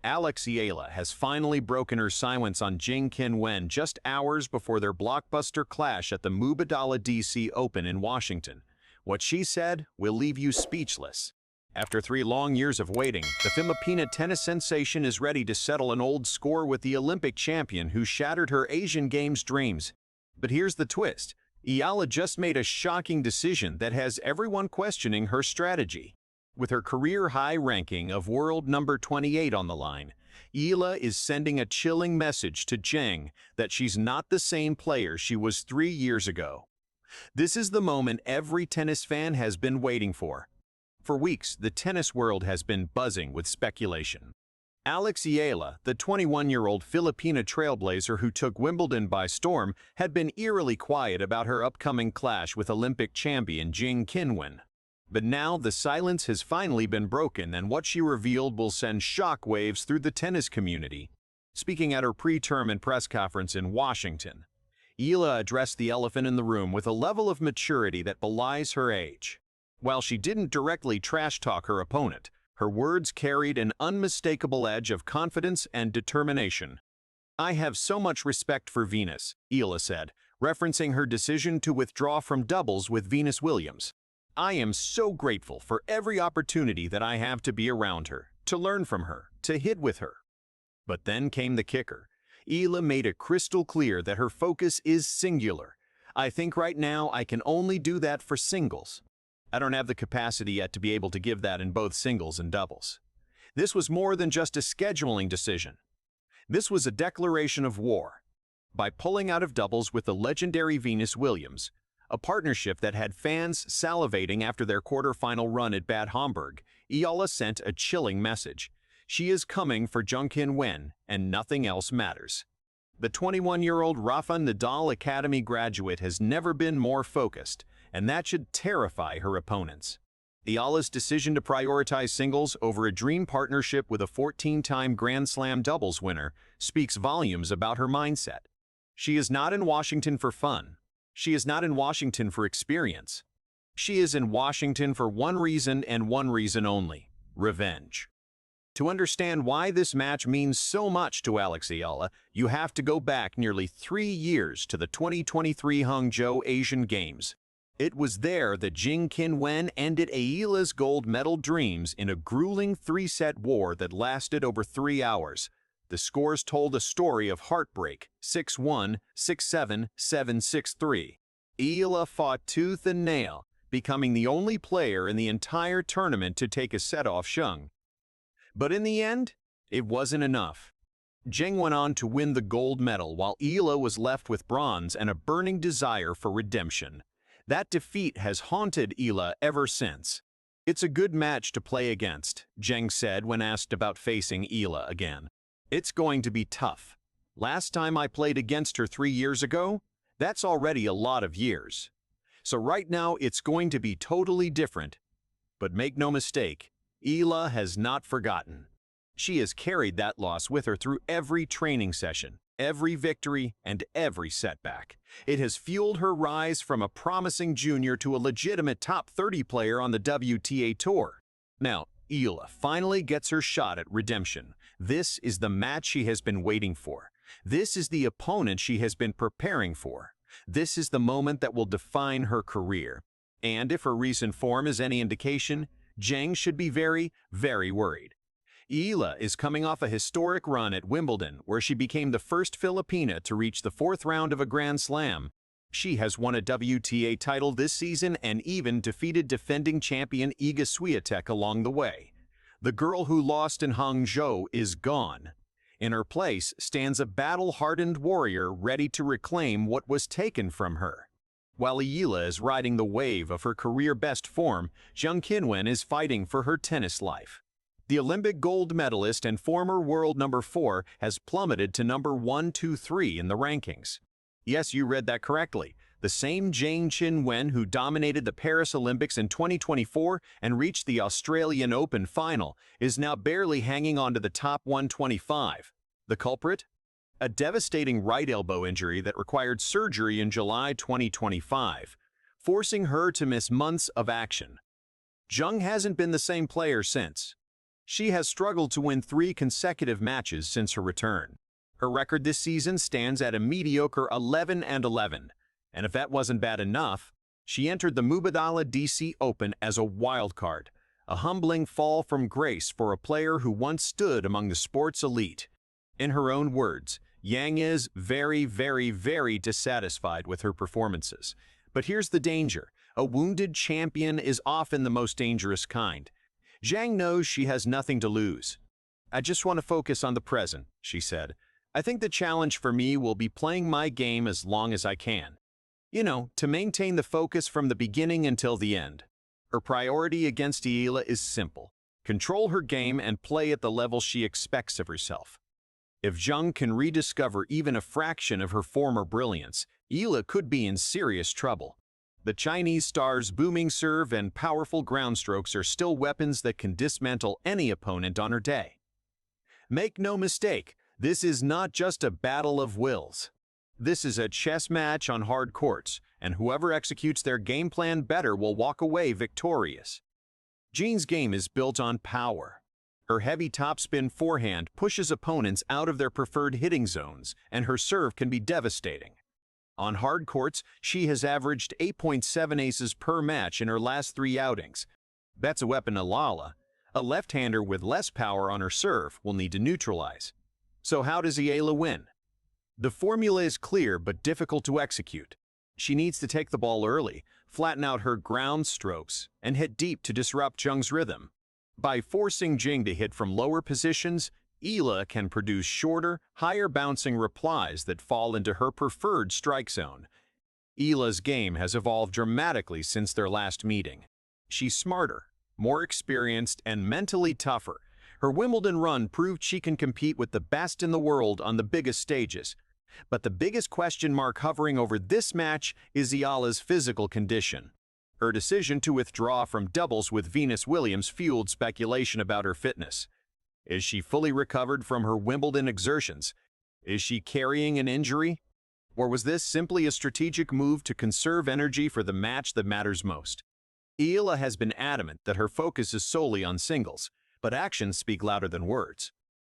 Eala has finally broken her silence on Zheng Qinwen just hours before their blockbuster clash at the Mubadala DC Open in Washington. What she said will leave you speechless. After 3 long years of waiting, the Filipina tennis sensation is ready to settle an old score with the Olympic champion who shattered her Asian Games dreams. But here's the twist. Eala just made a shocking decision that has everyone questioning her strategy. With her career-high ranking of world number 28 on the line, Eala is sending a chilling message to Zheng that she's not the same player she was 3 years ago. This is the moment every tennis fan has been waiting for. For weeks, the tennis world has been buzzing with speculation. Eala, the 21-year-old Filipina trailblazer who took Wimbledon by storm, had been eerily quiet about her upcoming clash with Olympic champion Zheng Qinwen. But now the silence has finally been broken, and what she revealed will send shockwaves through the tennis community. Speaking at her pre-term and press conference in Washington, Eala addressed the elephant in the room with a level of maturity that belies her age. While she didn't directly trash-talk her opponent, her words carried an unmistakable edge of confidence and determination. "I have so much respect for Venus," Eala said, referencing her decision to withdraw from doubles with Venus Williams. "I am so grateful for every opportunity that I have to be around her, to learn from her, to hit with her." But then came the kicker. Eala made it crystal clear that her focus is singular. "I think right now I can only do that for singles. I don't have the capacity yet to be able to give that in both singles and doubles." This was more than just a scheduling decision. This was a declaration of war. By pulling out of doubles with the legendary Venus Williams, a partnership that had fans salivating after their quarterfinal run at Bad Homburg, Eala sent a chilling message. She is coming for Zheng Qinwen, and nothing else matters. The 21-year-old Rafa Nadal Academy graduate has never been more focused, and that should terrify her opponents. Eala's decision to prioritize singles over a dream partnership with a 14-time Grand Slam doubles winner speaks volumes about her mindset. She is not in Washington for fun. She is not in Washington for experience. She is in Washington for one reason and one reason only: revenge. To understand why this match means so much to Eala, you have to go back nearly 3 years to the 2023 Hangzhou Asian Games. It was there that Zheng Qinwen ended Eala's gold medal dreams in a grueling 3-set war that lasted over 3 hours. The scores told a story of heartbreak: 6-1, 6-7, 7-6-3. Eala fought tooth and nail, becoming the only player in the entire tournament to take a set off Zheng. But in the end, it wasn't enough. Zheng went on to win the gold medal while Eala was left with bronze and a burning desire for redemption. That defeat has haunted Eala ever since. "It's a good match to play against," Zheng said when asked about facing Eala again. "It's going to be tough. Last time I played against her 3 years ago, that's already a lot of years. So right now it's going to be totally different. But make no mistake, Eala has not forgotten. She has carried that loss with her through every training session, every victory, and every setback. It has fueled her rise from a promising junior to a legitimate top 30 player on the WTA Tour. Now, Eala finally gets her shot at redemption. This is the match she has been waiting for. This is the opponent she has been preparing for. This is the moment that will define her career. And if her recent form is any indication, Zheng should be very, very worried. Eala is coming off a historic run at Wimbledon, where she became the first Filipina to reach the 4th round of a Grand Slam. She has won a WTA title this season and even defeated defending champion Iga Swiatek along the way. The girl who lost in Hangzhou is gone. In her place stands a battle-hardened warrior ready to reclaim what was taken from her. While Eala is riding the wave of her career-best form, Zheng Qinwen is fighting for her tennis life. The Olympic Gold Medalist and former world number 4 has plummeted to number 1, 2, 3 in the rankings. Yes, you read that correctly. The same Zheng Qinwen who dominated the Paris Olympics in 2024 and reached the Australian Open final is now barely hanging on to the top 125. The culprit? A devastating right elbow injury that required surgery in July 2025, forcing her to miss months of action. Zheng hasn't been the same player since. She has struggled to win 3 consecutive matches since her return. Her record this season stands at a mediocre 11-11, and if that wasn't bad enough, she entered the Mubadala DC Open as a wild card, a humbling fall from grace for a player who once stood among the sport's elite. In her own words, Yang is very dissatisfied with her performances. But here's the danger. A wounded champion is often the most dangerous kind. Zheng knows she has nothing to lose. "I just want to focus on the present," she said. "I think the challenge for me will be playing my game as long as I can. You know, to maintain the focus from the beginning until the end." Her priority against Eala is simple: control her game and play at the level she expects of herself. If Zheng can rediscover even a fraction of her former brilliance, Eala could be in serious trouble. The Chinese star's booming serve and powerful ground strokes are still weapons that can dismantle any opponent on her day. Make no mistake, this is not just a battle of wills. This is a chess match on hard courts, and whoever executes their game plan better will walk away victorious. Zheng's game is built on power. Her heavy topspin forehand pushes opponents out of their preferred hitting zones, and her serve can be devastating. On hard courts, she has averaged 8.7 aces per match in her last 3 outings. That's a weapon Eala, a left-hander with less power on her serve, will need to neutralize. So how does Eala win? The formula is clear but difficult to execute. She needs to take the ball early, flatten out her ground strokes, and hit deep to disrupt Zheng's rhythm. By forcing Zheng to hit from lower positions, Eala can produce shorter, higher-bouncing replies that fall into her preferred strike zone. Eala's game has evolved dramatically since their last meeting. She's smarter, more experienced, and mentally tougher. Her Wimbledon run proved she can compete with the best in the world on the biggest stages. But the biggest question mark hovering over this match is Eala's physical condition. Her decision to withdraw from doubles with Venus Williams fueled speculation about her fitness. Is she fully recovered from her Wimbledon exertions? Is she carrying an injury? Or was this simply a strategic move to conserve energy for the match that matters most? Eala has been adamant that her focus is solely on singles, but actions speak louder than words.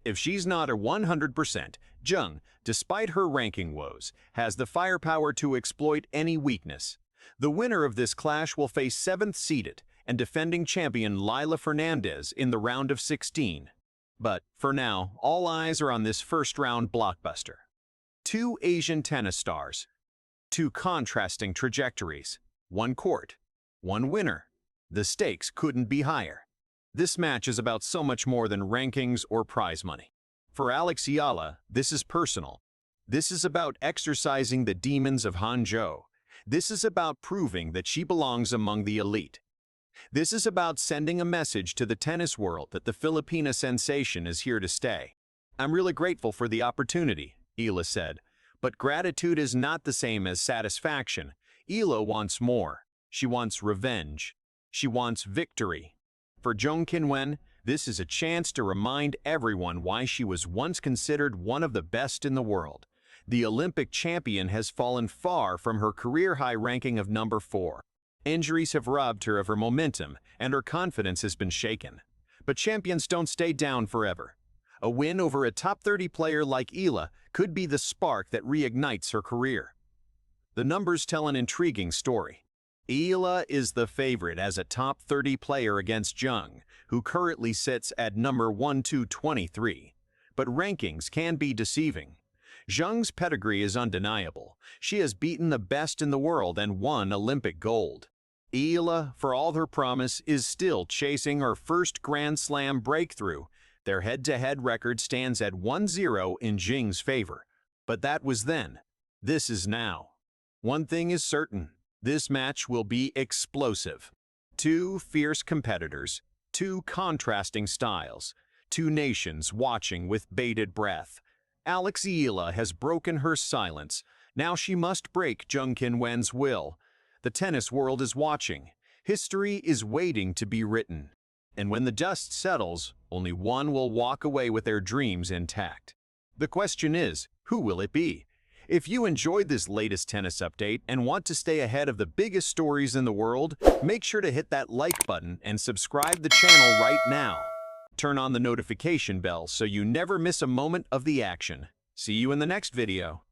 If she's not a 100%, Zheng, despite her ranking woes, has the firepower to exploit any weakness. The winner of this clash will face 7th-seeded and defending champion Lila Fernandez in the round of 16. But, for now, all eyes are on this first-round blockbuster. 2 Asian tennis stars. 2 contrasting trajectories. 1 court. 1 winner. The stakes couldn't be higher. This match is about so much more than rankings or prize money. For Eala, this is personal. This is about exorcising the demons of Hangzhou. This is about proving that she belongs among the elite. This is about sending a message to the tennis world that the Filipina sensation is here to stay. "I'm really grateful for the opportunity," Eala said. But gratitude is not the same as satisfaction. Eala wants more. She wants revenge. She wants victory. For Zheng Qinwen, this is a chance to remind everyone why she was once considered one of the best in the world. The Olympic champion has fallen far from her career-high ranking of number 4. Injuries have robbed her of her momentum, and her confidence has been shaken. But champions don't stay down forever. A win over a top 30 player like Eala could be the spark that reignites her career. The numbers tell an intriguing story. Eala is the favorite as a top 30 player against Zheng, who currently sits at number 123. But rankings can be deceiving. Zheng's pedigree is undeniable. She has beaten the best in the world and won Olympic gold. Eala, for all her promise, is still chasing her first Grand Slam breakthrough. Their head-to-head record stands at 1-0 in Zheng's favor. But that was then. This is now. One thing is certain. This match will be explosive. 2 fierce competitors, 2 contrasting styles, 2 nations watching with bated breath. Eala has broken her silence. Now she must break Zheng Qinwen's will. The tennis world is watching. History is waiting to be written. And when the dust settles, only one will walk away with their dreams intact. The question is, who will it be? If you enjoyed this latest tennis update and want to stay ahead of the biggest stories in the world, make sure to hit that like button and subscribe the channel right now. turn on the notification bell so you never miss a moment of the action. See you in the next video.